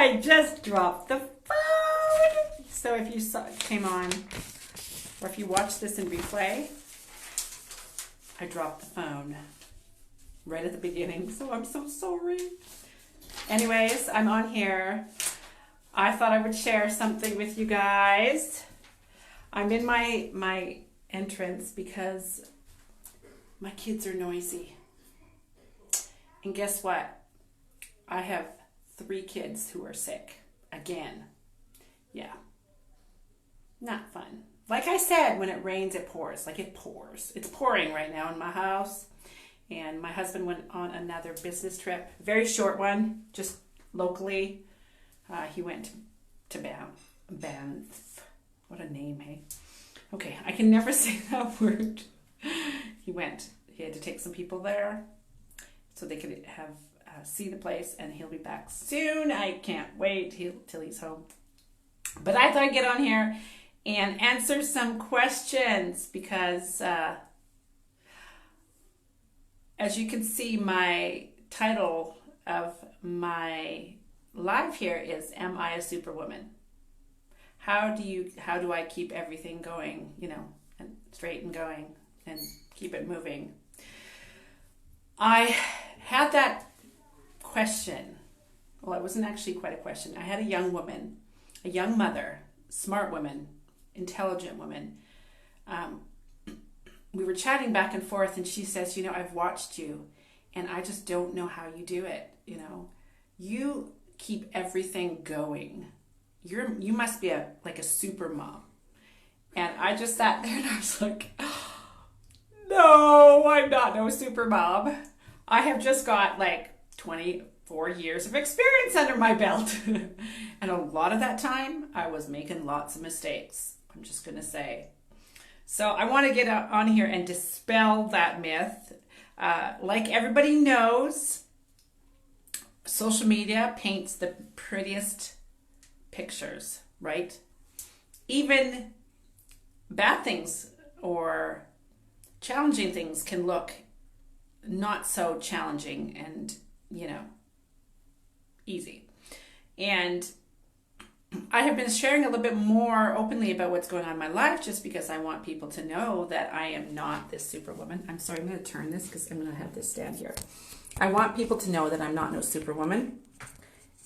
I just dropped the phone. So if you came on, or if you watched this in replay, I dropped the phone right at the beginning, so I'm so sorry. Anyways, I'm on here. I thought I would share something with you guys. I'm in my entrance because my kids are noisy. And guess what? I have 3 kids who are sick. Again. Yeah. Not fun. Like I said, when it rains, it pours. Like it pours. It's pouring right now in my house. And my husband went on another business trip. Very short one, just locally. He went to Banff. What a name, hey? Okay, I can never say that word. He had to take some people there so they could have see the place, and he'll be back soon. I can't wait till he's home. But I thought I'd get on here and answer some questions because as you can see, my title of my live here is, Am I a Superwoman? How do I keep everything going, and straight and going and keep it moving? I had that question. Well, it wasn't actually quite a question. I had a young woman, a young mother, smart woman, intelligent woman. We were chatting back and forth, and she says, I've watched you, and I just don't know how you do it. You keep everything going. You must be like a super mom. And I just sat there and I was like, no, I'm not no super mom. I have just got like 24 years of experience under my belt. And a lot of that time, I was making lots of mistakes. I'm just going to say. So I want to get on here and dispel that myth. Like everybody knows, social media paints the prettiest pictures, right? Even bad things or challenging things can look not so challenging and, easy. And I have been sharing a little bit more openly about what's going on in my life just because I want people to know that I am not this superwoman. I'm sorry, I'm going to turn this because I'm going to have this stand here. I want people to know that I'm not no superwoman.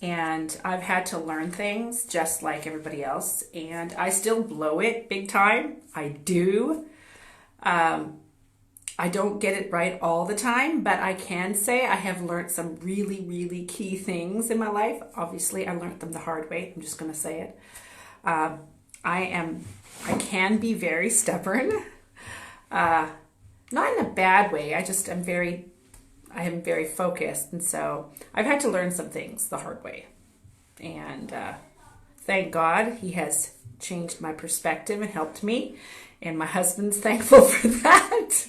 And I've had to learn things just like everybody else. And I still blow it big time. I do. I don't get it right all the time, but I can say I have learned some really, really key things in my life. Obviously, I learned them the hard way. I'm just going to say it. I can be very stubborn. Not in a bad way. I am very focused. And so I've had to learn some things the hard way. And thank God he has changed my perspective and helped me. And my husband's thankful for that.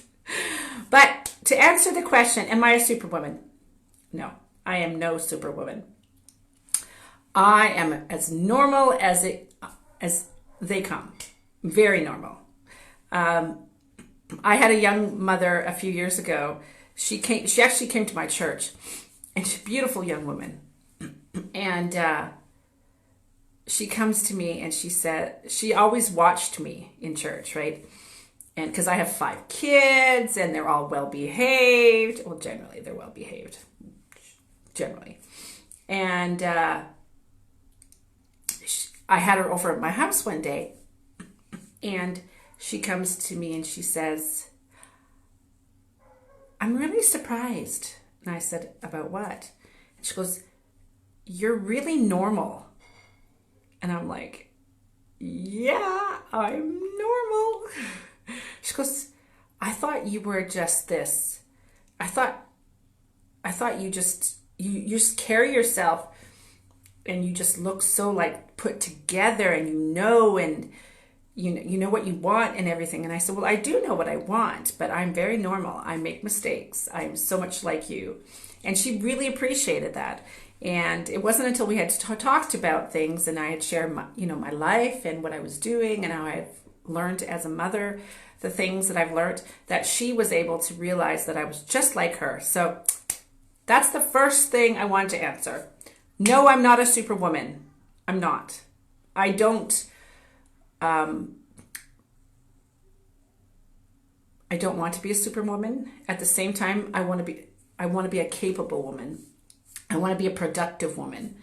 But to answer the question, am I a superwoman? No, I am no superwoman. I am as normal as they come. Very normal. I had a young mother a few years ago. She actually came to my church, and she's a beautiful young woman. And she comes to me and she said, she always watched me in church, right? And because I have 5 kids and they're all well behaved. Well, generally they're well behaved. Generally. And I had her over at my house one day, and she comes to me and she says, I'm really surprised. And I said, about what? And she goes, you're really normal. And I'm like, yeah, I'm normal. She goes, I thought you were just this. I thought you just carry yourself and you just look so like put together, and you know what you want and everything. And I said, well, I do know what I want, but I'm very normal. I make mistakes. I'm so much like you. And she really appreciated that. And it wasn't until we had talked about things and I had shared my life and what I was doing and how I've learned as a mother, the things that I've learned, that she was able to realize that I was just like her. So that's the first thing I wanted to answer. No, I'm not a superwoman. I'm not. I don't I don't want to be a superwoman. At the same time, I want to be a capable woman. I want to be a productive woman.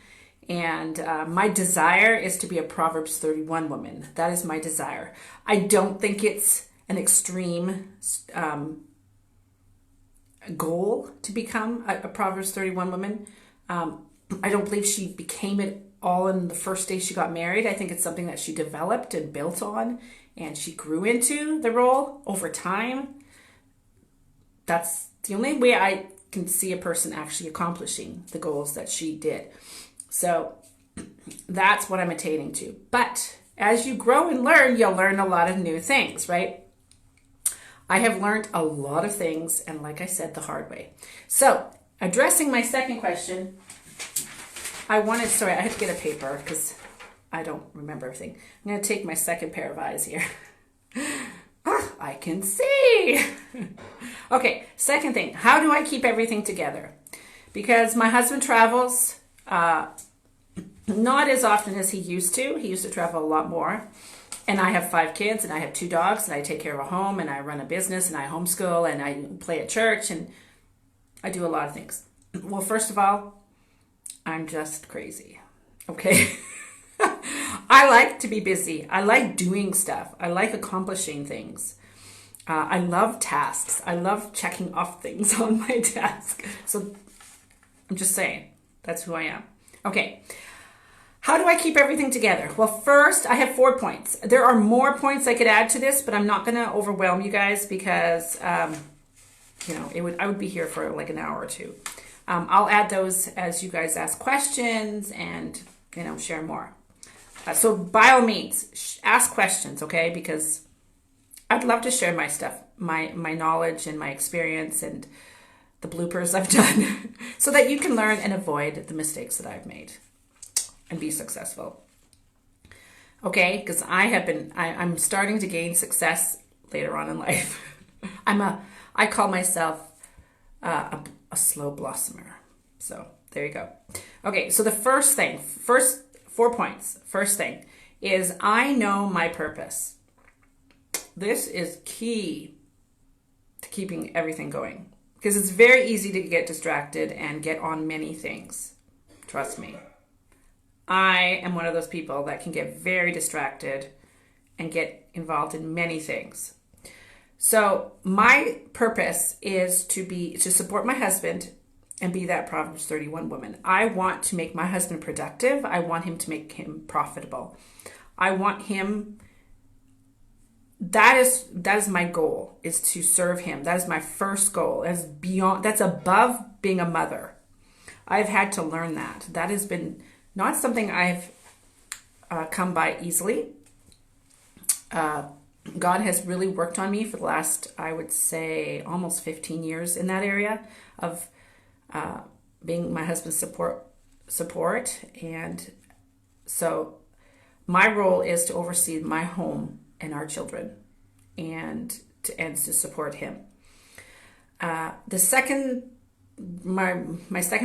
And my desire is to be a Proverbs 31 woman. That is my desire. I don't think it's an extreme goal to become a Proverbs 31 woman. I don't believe she became it all in the first day she got married. I think it's something that she developed and built on, and she grew into the role over time. That's the only way I can see a person actually accomplishing the goals that she did. So that's what I'm attaining to. But as you grow and learn, you'll learn a lot of new things, right? I have learned a lot of things, and like I said, the hard way. So addressing my second question, I had to get a paper because I don't remember everything. I'm going to take my second pair of eyes here. I can see. Okay, second thing, how do I keep everything together? Because my husband travels not as often as he used to. He used to travel a lot more. And I have 5 kids, and I have 2 dogs, and I take care of a home, and I run a business, and I homeschool, and I play at church, and I do a lot of things. Well, first of all, I'm just crazy, okay? I like to be busy. I like doing stuff. I like accomplishing things. I love tasks. I love checking off things on my task. So I'm just saying, that's who I am. Okay. How do I keep everything together? Well, first, I have 4 points. There are more points I could add to this, but I'm not going to overwhelm you guys because, I would be here for like an hour or 2. I'll add those as you guys ask questions and, share more. So by all means, ask questions, okay? Because I'd love to share my stuff, my knowledge and my experience and the bloopers I've done so that you can learn and avoid the mistakes that I've made and be successful. Okay, because I'm starting to gain success later on in life. I call myself a slow blossomer. So there you go. Okay, so the first 4 points. First thing is I know my purpose. This is key to keeping everything going because it's very easy to get distracted and get on many things. Trust me. I am one of those people that can get very distracted and get involved in many things. So my purpose is to support my husband and be that Proverbs 31 woman. I want to make my husband productive. I want him to make him profitable. I want him, that is my goal, is to serve him. That is my first goal. That's above being a mother. I've had to learn that. That has been not something I've come by easily. God has really worked on me for the last, I would say, almost 15 years in that area of being my husband's support. And so my role is to oversee my home and our children and to support him. My second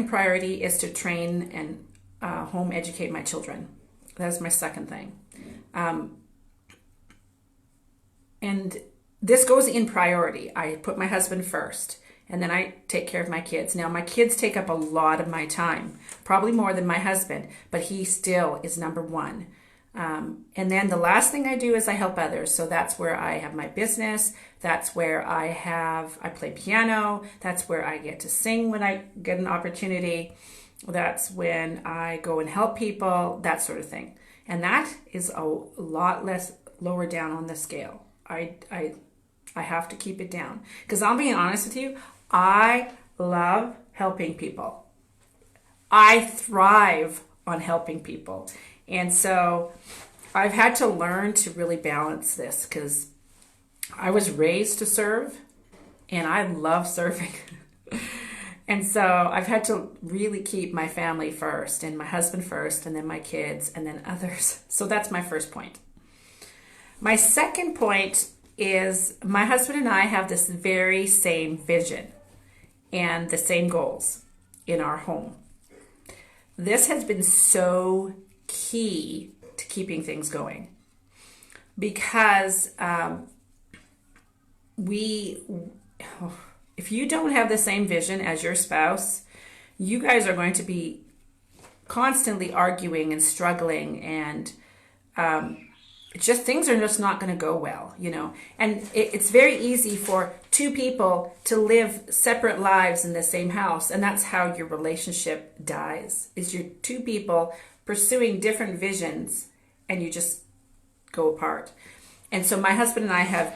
priority is to train and home educate my children. That's my second thing. And this goes in priority. I put my husband first, and then I take care of my kids. Now, my kids take up a lot of my time, probably more than my husband, but he still is number one. And then the last thing I do is I help others. So that's where I have my business. That's where I play piano. That's where I get to sing when I get an opportunity. That's when I go and help people, that sort of thing. And that is a lot less lower down on the scale. I have to keep it down because I'll be honest with you. I love helping people. I thrive on helping people. And so I've had to learn to really balance this because I was raised to serve and I love serving. And so I've had to really keep my family first and my husband first and then my kids and then others. So that's my first point. My second point is my husband and I have this very same vision and the same goals in our home. this has been so key to keeping things going, because if you don't have the same vision as your spouse, you guys are going to be constantly arguing and struggling, and just things are just not going to go well, And it's very easy for two people to live separate lives in the same house, and that's how your relationship dies. Is you're two people pursuing different visions, and you just go apart. And so my husband and I have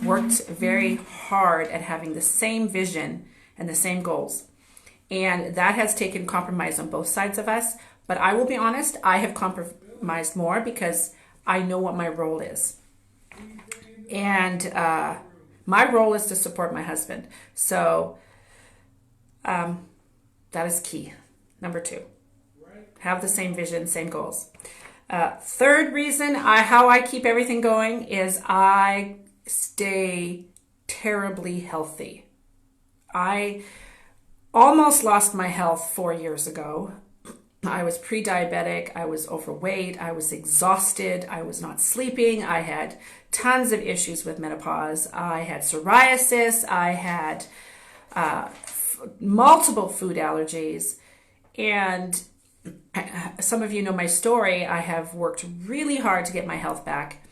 worked very hard at having the same vision and the same goals. And that has taken compromise on both sides of us. But I will be honest, I have compromised more because I know what my role is. And my role is to support my husband. So that is key. Number 2, have the same vision, same goals. Third reason how I keep everything going is I stay terribly healthy. I almost lost my health 4 years ago. I was pre-diabetic, I was overweight, I was exhausted, I was not sleeping, I had tons of issues with menopause, I had psoriasis, I had multiple food allergies, and some of you know my story. I have worked really hard to get my health back,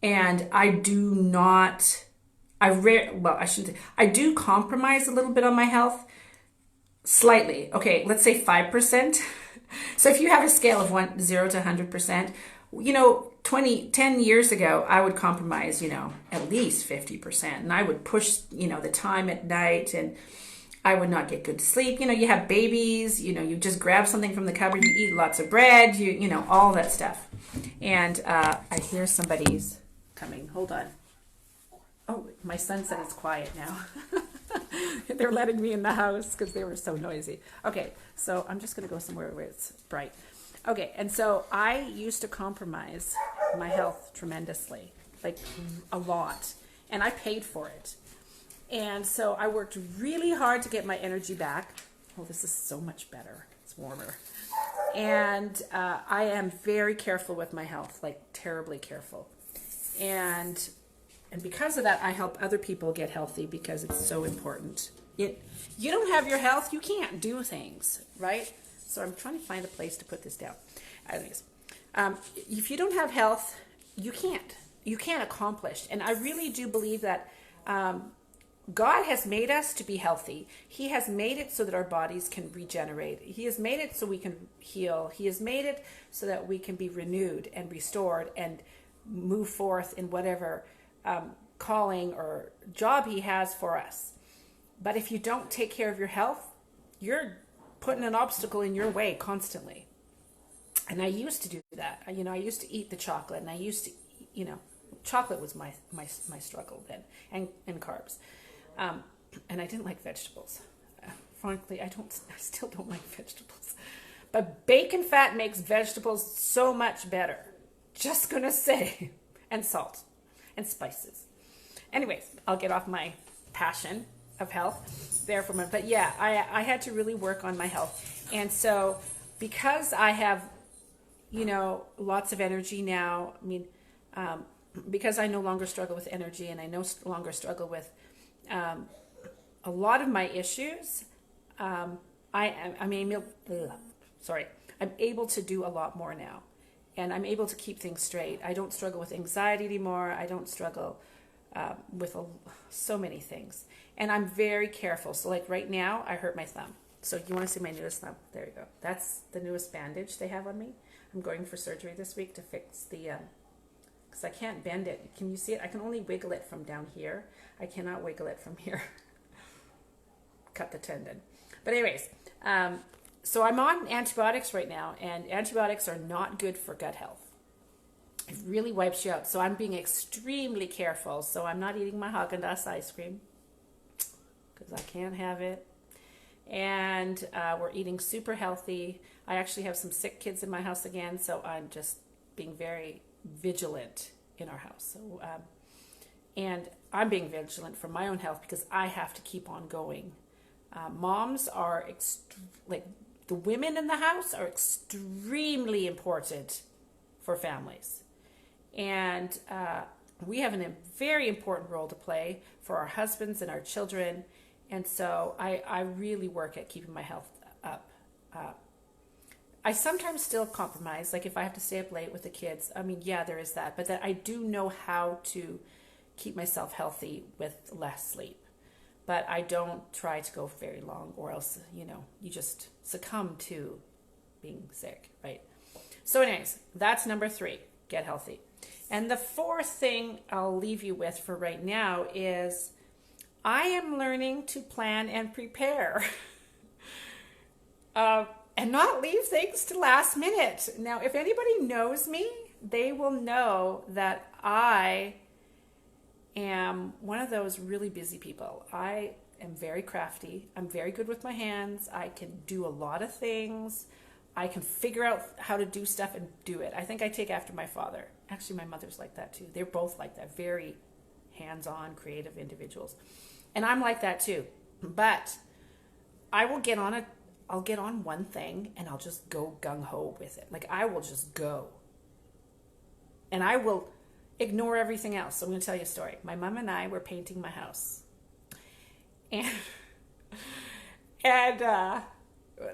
and I do compromise a little bit on my health, slightly. Okay, let's say 5%. So if you have a scale of 0 to 100%, 10 years ago, I would compromise, at least 50%. And I would push, the time at night, and I would not get good sleep. You have babies, you just grab something from the cupboard, you eat lots of bread, all that stuff. And I hear somebody's coming. Hold on. Oh, my son said it's quiet now. They're letting me in the house because they were so noisy. Okay, so I'm just going to go somewhere where it's bright. Okay, and so I used to compromise my health tremendously, like a lot, and I paid for it. And so I worked really hard to get my energy back. Oh, this is so much better. It's warmer. And I am very careful with my health, like terribly careful. And because of that, I help other people get healthy because it's so important. You don't have your health, you can't do things, right? So I'm trying to find a place to put this down. Anyways, if you don't have health, you can't accomplish. And I really do believe that God has made us to be healthy. He has made it so that our bodies can regenerate. He has made it so we can heal. He has made it so that we can be renewed and restored and move forth in whatever calling or job he has for us. But if you don't take care of your health, you're putting an obstacle in your way constantly. And I used to do that. I used to eat the chocolate, and I used to, chocolate was my struggle then, and carbs. And I didn't like vegetables. Frankly, I still don't like vegetables. But bacon fat makes vegetables so much better. Just gonna say. And salt and spices. Anyways, I'll get off my passion of health there for a minute. But yeah, I had to really work on my health. And so because I have, lots of energy now, because I no longer struggle with energy, and I no longer struggle with a lot of my issues, I'm able to do a lot more now. And I'm able to keep things straight. I don't struggle with anxiety anymore. I don't struggle with so many things. And I'm very careful. So like right now, I hurt my thumb. So you want to see my newest thumb? There you go. That's the newest bandage they have on me. I'm going for surgery this week to fix the, because I can't bend it. Can you see it? I can only wiggle it from down here. I cannot wiggle it from here. Cut the tendon. But anyways, so I'm on antibiotics right now, and antibiotics are not good for gut health. It really wipes you out. So I'm being extremely careful. So I'm not eating my Haagen-Dazs ice cream because I can't have it. And we're eating super healthy. I actually have some sick kids in my house again, so I'm just being very vigilant in our house. So, and I'm being vigilant for my own health because I have to keep on going. Moms are the women in the house are extremely important for families. And we have a very important role to play for our husbands and our children. And so I really work at keeping my health up. I sometimes still compromise, like if I have to stay up late with the kids. I mean, yeah, there is that. But that I do know how to keep myself healthy with less sleep. But I don't try to go very long, or else, you just succumb to being sick, right? So anyways, that's number 3, get healthy. And the 4th thing I'll leave you with for right now is I am learning to plan and prepare and not leave things to last minute. Now, if anybody knows me, they will know that I am one of those really busy people. I am very crafty. I'm very good with my hands. I can do a lot of things. I can figure out how to do stuff and do it. I think I take after my father. Actually, my mother's like that too. They're both like that, very hands-on, creative individuals. And I'm like that too. But I will I'll get on one thing and I'll just go gung-ho with it. Like I will just go. And I will ignore everything else. So I'm going to tell you a story. My mom and I were painting my house. And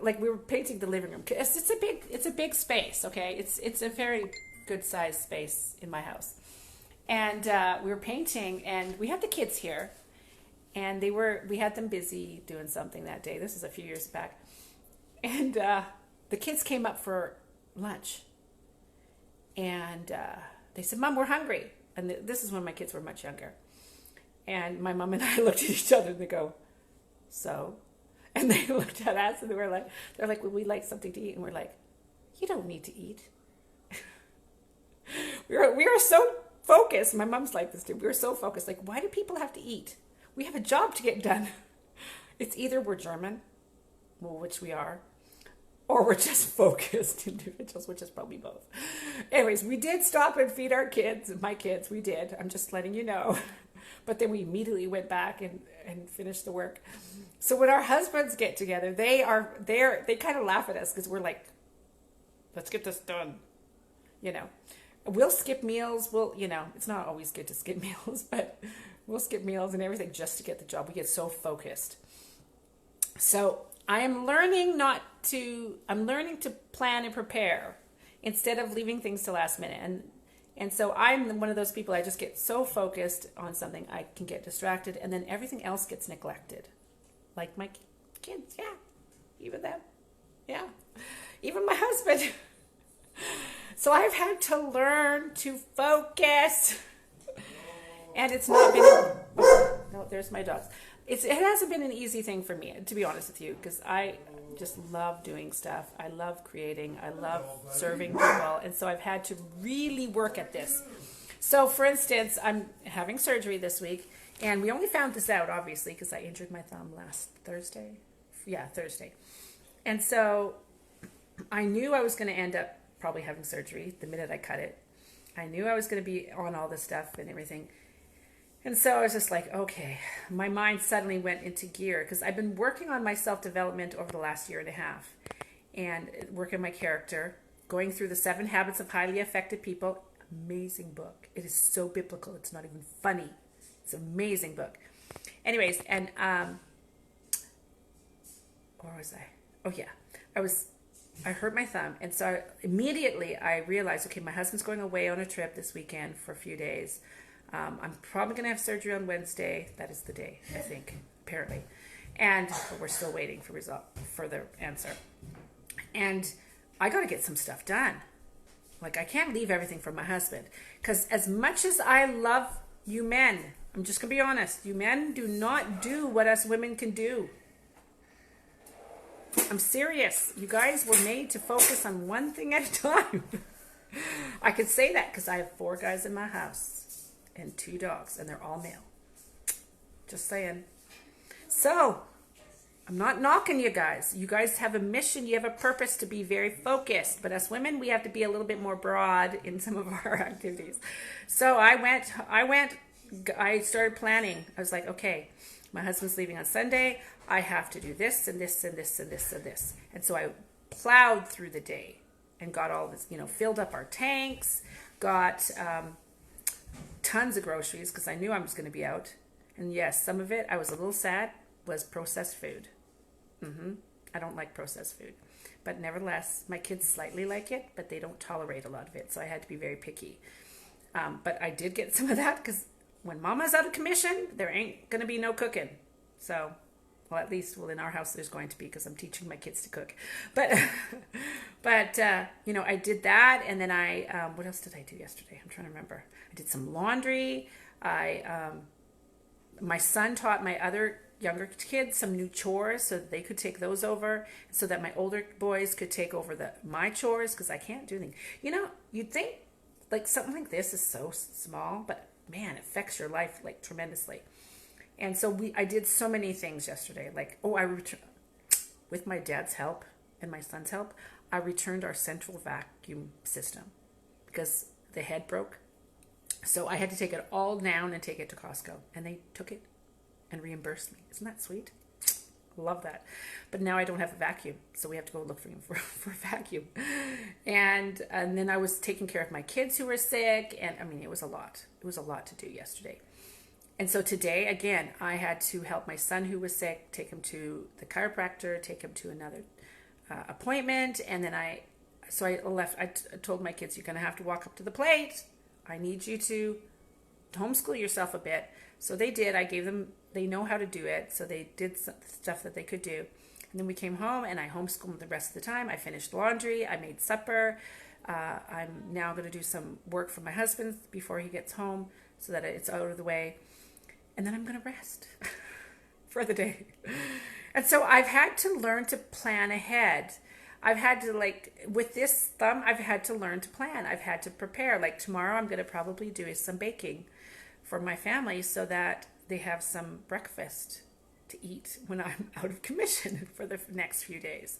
like we were painting the living room. It's a big space, okay? It's a very good sized space in my house. And we were painting, and we had the kids here, and we had them busy doing something that day. This is a few years back. And the kids came up for lunch. And they said, "Mom, we're hungry." And this is when my kids were much younger. And my mom and I looked at each other and they go, "So?" And they looked at us and they're like, "Well, we like something to eat." And we're like, "You don't need to eat." we are so focused. My mom's like this too. We were so focused. Like, why do people have to eat? We have a job to get done. It's either we're German, well, which we are, or we're just focused individuals, which is probably both. Anyways, we did stop and feed our kids, my kids, we did. I'm just letting you know. But then we immediately went back and finished the work. So when our husbands get together, they kind of laugh at us because we're like, "Let's get this done." We'll skip meals. It's not always good to skip meals, but we'll skip meals and everything just to get the job. We get so focused. So I am learning to plan and prepare instead of leaving things to last minute. And so I'm one of those people, I just get so focused on something, I can get distracted, and then everything else gets neglected. Like my kids, yeah. Even them, yeah. Even my husband. So I've had to learn to focus. And it's not been... No, there's my dogs. It hasn't been an easy thing for me, to be honest with you, because I just love doing stuff. I love creating. I love serving people. And so I've had to really work at this. So, for instance, I'm having surgery this week, and we only found this out, obviously, because I injured my thumb last Thursday. Yeah, Thursday. And so I knew I was going to end up probably having surgery the minute I cut it. I knew I was going to be on all this stuff and everything. And so I was just like, okay, my mind suddenly went into gear because I've been working on my self-development over the last year and a half and working my character, going through the 7 Habits of Highly Effective People. Amazing book. It is so biblical. It's not even funny. It's an amazing book. Anyways, and where was I? Oh yeah, I hurt my thumb. And so immediately I realized, okay, my husband's going away on a trip this weekend for a few days. I'm probably going to have surgery on Wednesday. That is the day, I think, apparently. And but we're still waiting for further answer. And I got to get some stuff done. Like, I can't leave everything for my husband. Because as much as I love you men, I'm just going to be honest, you men do not do what us women can do. I'm serious. You guys were made to focus on one thing at a time. I can say that because I have 4 guys in my house. And 2 dogs, and they're all male. Just saying. So, I'm not knocking you guys. You guys have a mission, you have a purpose to be very focused. But as women, we have to be a little bit more broad in some of our activities. So I started planning. I was like, okay, My husband's leaving on Sunday. I have to do this and this and this and this and this. And so I plowed through the day and got all this, filled up our tanks, got tons of groceries because I knew I was going to be out. And yes, some of it, I was a little sad, was processed food. I don't like processed food. But nevertheless, my kids slightly like it, but they don't tolerate a lot of it. So I had to be very picky. But I did get some of that because when Mama's out of commission, there ain't going to be no cooking. So, well, at least, in our house, there's going to be because I'm teaching my kids to cook. But I did that. And then what else did I do yesterday? I'm trying to remember. I did some laundry. My son taught my other younger kids some new chores so that they could take those over, so that my older boys could take over my chores because I can't do anything. You'd think like something like this is so small, but man, it affects your life like tremendously. And so I did so many things yesterday. Like, with my dad's help and my son's help, I returned our central vacuum system because the head broke. So I had to take it all down and take it to Costco, and they took it and reimbursed me. Isn't that sweet? Love that. But now I don't have a vacuum, so we have to go look for a vacuum. And then I was taking care of my kids who were sick, and it was a lot. It was a lot to do yesterday. And so today, again, I had to help my son who was sick, take him to the chiropractor, take him to another appointment, and then I left. I told my kids, you're going to have to walk up to the plate. I need you to homeschool yourself a bit. So they did. I gave them, they know how to do it. So they did stuff that they could do. And then we came home and I homeschooled the rest of the time. I finished laundry. I made supper. I'm now going to do some work for my husband before he gets home so that it's out of the way. And then I'm going to rest for the day. And so I've had to learn to plan ahead. I've had to, with this thumb, I've had to learn to plan. I've had to prepare. Like tomorrow, I'm going to probably do some baking for my family so that they have some breakfast to eat when I'm out of commission for the next few days.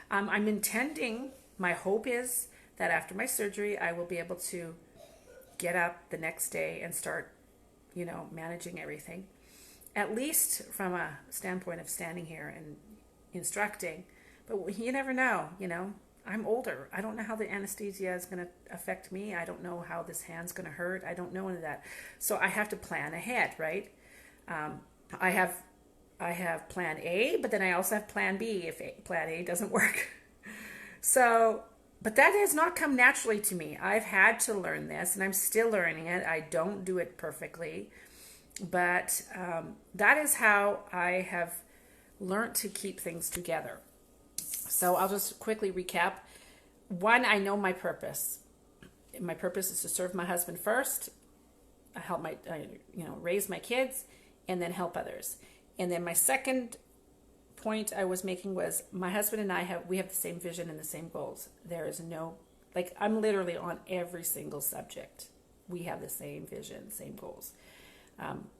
I'm intending, my hope is that after my surgery, I will be able to get up the next day and start, managing everything. At least from a standpoint of standing here and instructing. But you never know, I'm older. I don't know how the anesthesia is going to affect me. I don't know how this hand's going to hurt. I don't know any of that. So I have to plan ahead, right? I have plan A, but then I also have plan B if plan A doesn't work. So, but that has not come naturally to me. I've had to learn this, and I'm still learning it. I don't do it perfectly. But that is how I have learned to keep things together. So I'll just quickly recap. One, I know my purpose. My purpose is to serve my husband first, help raise my kids, and then help others. And then my second point I was making was my husband and we have the same vision and the same goals. There is no, I'm literally on every single subject. We have the same vision, same goals.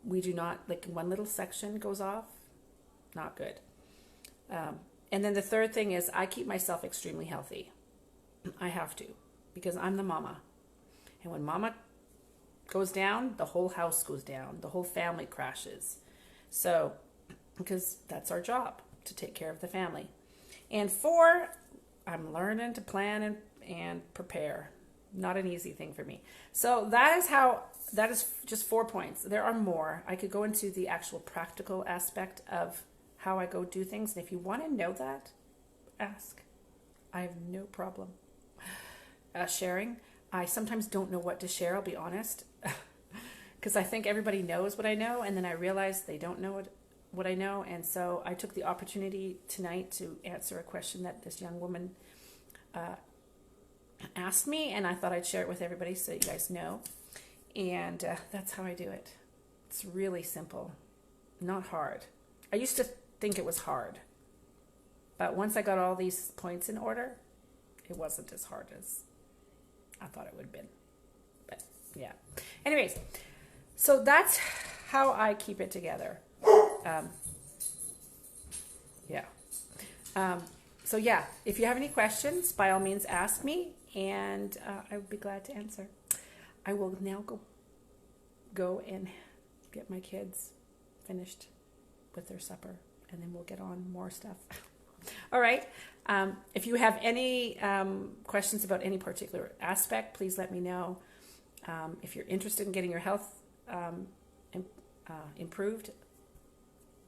We do not, one little section goes off, not good. And then the third thing is I keep myself extremely healthy. I have to, because I'm the mama. And when mama goes down, the whole house goes down. The whole family crashes. So, because that's our job, to take care of the family. And 4, I'm learning to plan and prepare. Not an easy thing for me. So that is just 4 points. There are more. I could go into the actual practical aspect of how I go do things. And if you want to know that, ask. I have no problem sharing. I sometimes don't know what to share, I'll be honest. Because I think everybody knows what I know, and then I realize they don't know what I know. And so I took the opportunity tonight to answer a question that this young woman asked me, and I thought I'd share it with everybody so you guys know. And that's how I do it. It's really simple, not hard. I used to think it was hard, but once I got all these points in order, it wasn't as hard as I thought it would have been. But yeah, anyways, so that's how I keep it together. So yeah, if you have any questions, by all means ask me, and I would be glad to answer. I will now go and get my kids finished with their supper, and then we'll get on more stuff. All right. If you have any questions about any particular aspect, please let me know. If you're interested in getting your health improved,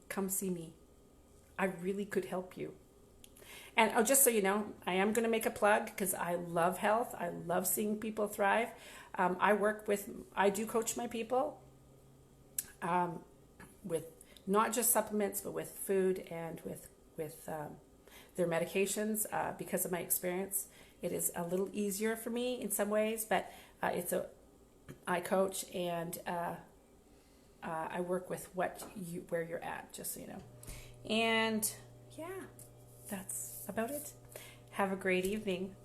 come see me. I really could help you. And just so you know, I am going to make a plug because I love health. I love seeing people thrive. I do coach my people with not just supplements, but with food and with their medications. Because of my experience, it is a little easier for me in some ways, but I coach and I work with where you're at, just so you know. And yeah, that's about it. Have a great evening.